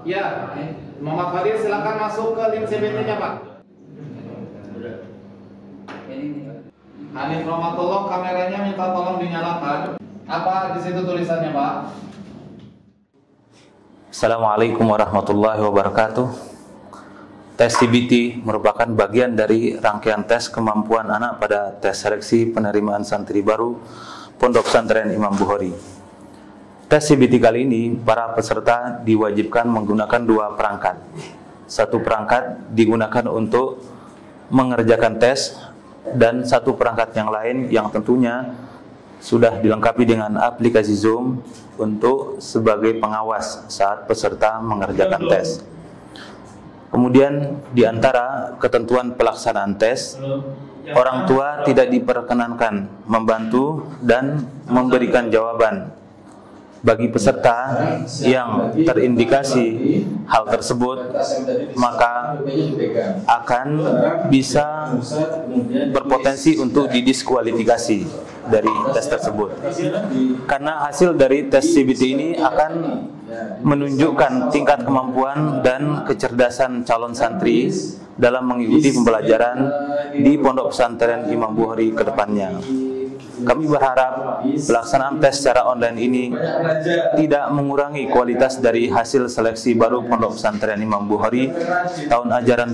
Ya, Muhammad Fadil silakan masuk ke link CBT-nya Pak. Hanif Romatullah, kameranya minta tolong dinyalakan. Apa di situ tulisannya Pak? Assalamualaikum warahmatullahi wabarakatuh. Tes CBT merupakan bagian dari rangkaian tes kemampuan anak pada tes seleksi penerimaan santri baru Pondok Pesantren Imam Bukhari. Tes CBT kali ini, para peserta diwajibkan menggunakan dua perangkat. Satu perangkat digunakan untuk mengerjakan tes, dan satu perangkat yang lain yang tentunya sudah dilengkapi dengan aplikasi Zoom untuk sebagai pengawas saat peserta mengerjakan tes. Kemudian di antara ketentuan pelaksanaan tes, orang tua tidak diperkenankan membantu dan memberikan jawaban. Bagi peserta yang terindikasi hal tersebut, maka akan bisa berpotensi untuk didiskualifikasi dari tes tersebut. Karena hasil dari tes CBT ini akan menunjukkan tingkat kemampuan dan kecerdasan calon santri dalam mengikuti pembelajaran di Pondok Pesantren Imam Bukhari ke depannya. Kami berharap pelaksanaan tes secara online ini tidak mengurangi kualitas dari hasil seleksi baru Pondok Pesantren Imam Bukhari tahun ajaran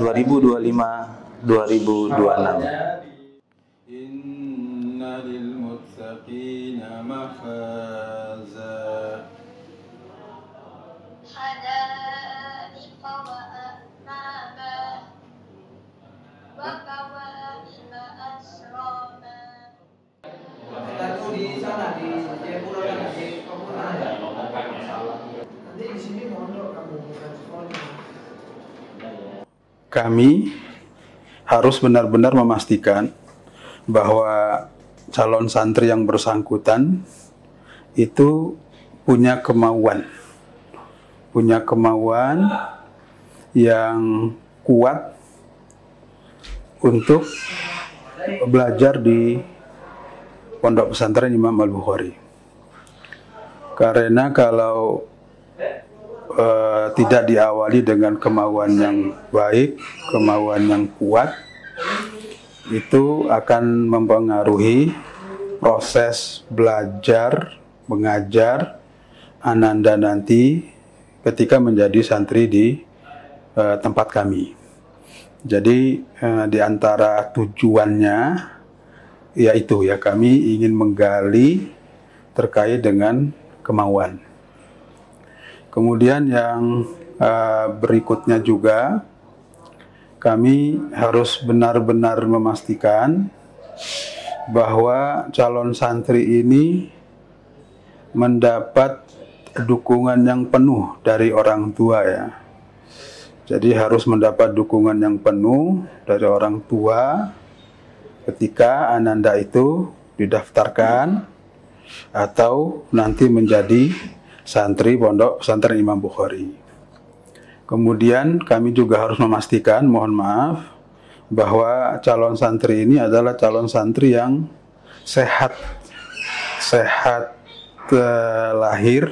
2025-2026. Inna lil muttaqina mafaza. Hadaiqa wa a'naba wa kawa'iba asraba. Kita di sana di Jayapura kan di Papua ada. Nanti di sini mondok kamu bukan sekolah. Kami harus benar-benar memastikan bahwa calon santri yang bersangkutan itu punya kemauan yang kuat untuk belajar di Pondok Pesantren Imam Al-Bukhari. Karena kalau tidak diawali dengan kemauan yang baik, kemauan yang kuat, itu akan mempengaruhi proses belajar, mengajar ananda nanti ketika menjadi santri di tempat kami. Jadi di antara tujuannya yaitu kami ingin menggali terkait dengan kemauan. Kemudian yang berikutnya juga kami harus benar-benar memastikan bahwa calon santri ini mendapat dukungan yang penuh dari orang tua ya. Jadi harus mendapat dukungan yang penuh dari orang tua ketika ananda itu didaftarkan atau nanti menjadi santri Pondok Pesantren Imam Bukhari. Kemudian kami juga harus memastikan, mohon maaf, bahwa calon santri ini adalah calon santri yang sehat lahir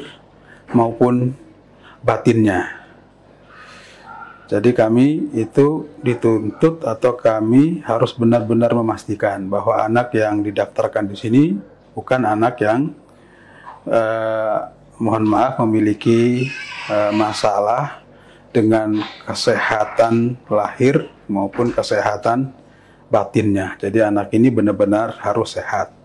maupun batinnya. Jadi kami itu dituntut atau kami harus benar-benar memastikan bahwa anak yang didaftarkan di sini bukan anak yang mohon maaf memiliki masalah dengan kesehatan lahir maupun kesehatan batinnya. Jadi anak ini benar-benar harus sehat.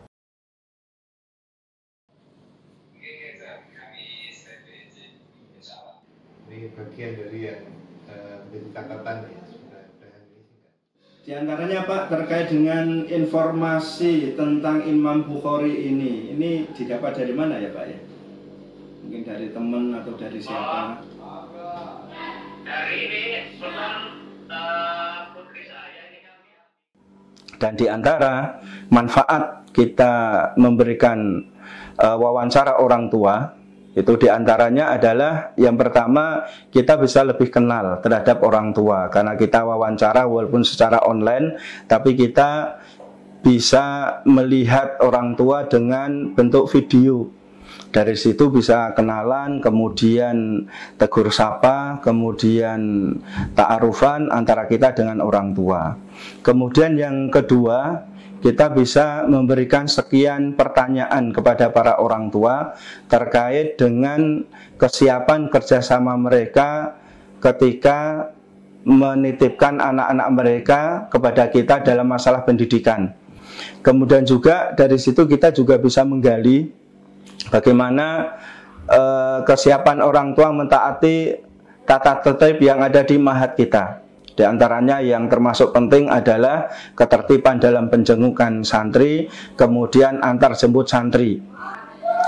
Ini bagian dari yang menjadi catatan ya. Di antaranya Pak terkait dengan informasi tentang Imam Bukhari ini didapat dari mana ya Pak ya? Mungkin dari teman atau dari siapa? Dari ini putri saya ini kami. Dan di antara manfaat kita memberikan wawancara orang tua itu diantaranya adalah yang pertama kita bisa lebih kenal terhadap orang tua karena kita wawancara walaupun secara online tapi kita bisa melihat orang tua dengan bentuk video Dari situ bisa kenalan, kemudian tegur sapa, kemudian ta'arufan antara kita dengan orang tua. Kemudian yang kedua, kita bisa memberikan sekian pertanyaan kepada para orang tua terkait dengan kesiapan kerjasama mereka ketika menitipkan anak-anak mereka kepada kita dalam masalah pendidikan. Kemudian juga dari situ kita juga bisa menggali bagaimana kesiapan orang tua mentaati tata tertib yang ada di mahat kita. Di antaranya yang termasuk penting adalah ketertiban dalam penjengukan santri, kemudian antar jemput santri.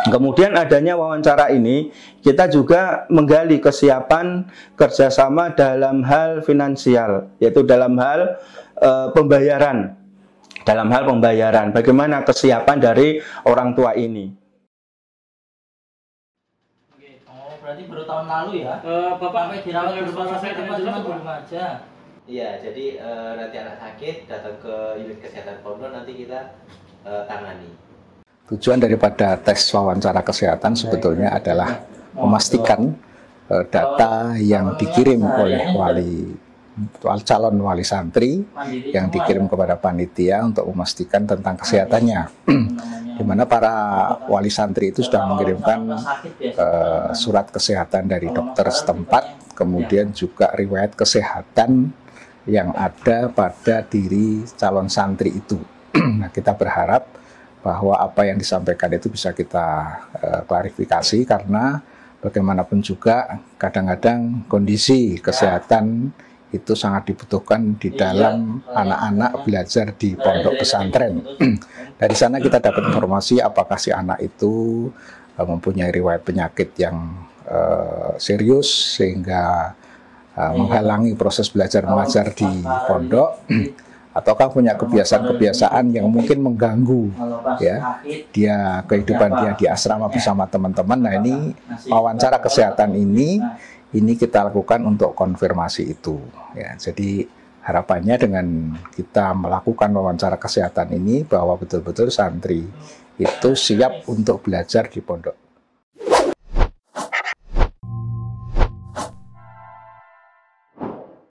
Kemudian adanya wawancara ini, kita juga menggali kesiapan kerjasama dalam hal finansial, yaitu dalam hal pembayaran. Dalam hal pembayaran, bagaimana kesiapan dari orang tua ini. Berarti baru tahun lalu ya? Bapak dirawat di rumah sakit apa cuma di rumah aja? Iya, jadi nanti anak sakit datang ke unit kesehatan pondok, nanti kita tangani. Tujuan daripada tes wawancara kesehatan sebetulnya adalah memastikan data yang dikirim oleh calon wali santri yang dikirim kepada panitia untuk memastikan tentang kesehatannya. Di mana para wali santri itu sudah mengirimkan surat kesehatan dari dokter setempat, kemudian juga riwayat kesehatan yang ada pada diri calon santri itu. Nah, kita berharap bahwa apa yang disampaikan itu bisa kita klarifikasi, karena bagaimanapun juga kadang-kadang kondisi kesehatan itu sangat dibutuhkan di dalam anak-anak belajar di pondok pesantren. Dari sana kita dapat informasi apakah si anak itu mempunyai riwayat penyakit yang serius sehingga menghalangi proses belajar mengajar di pondok, ataukah punya kebiasaan-kebiasaan yang mungkin mengganggu ya dia kehidupan dia di asrama bersama teman-teman. Nah, ini wawancara kesehatan ini kita lakukan untuk konfirmasi itu ya. Jadi harapannya dengan kita melakukan wawancara kesehatan ini bahwa betul-betul santri itu siap untuk belajar di pondok.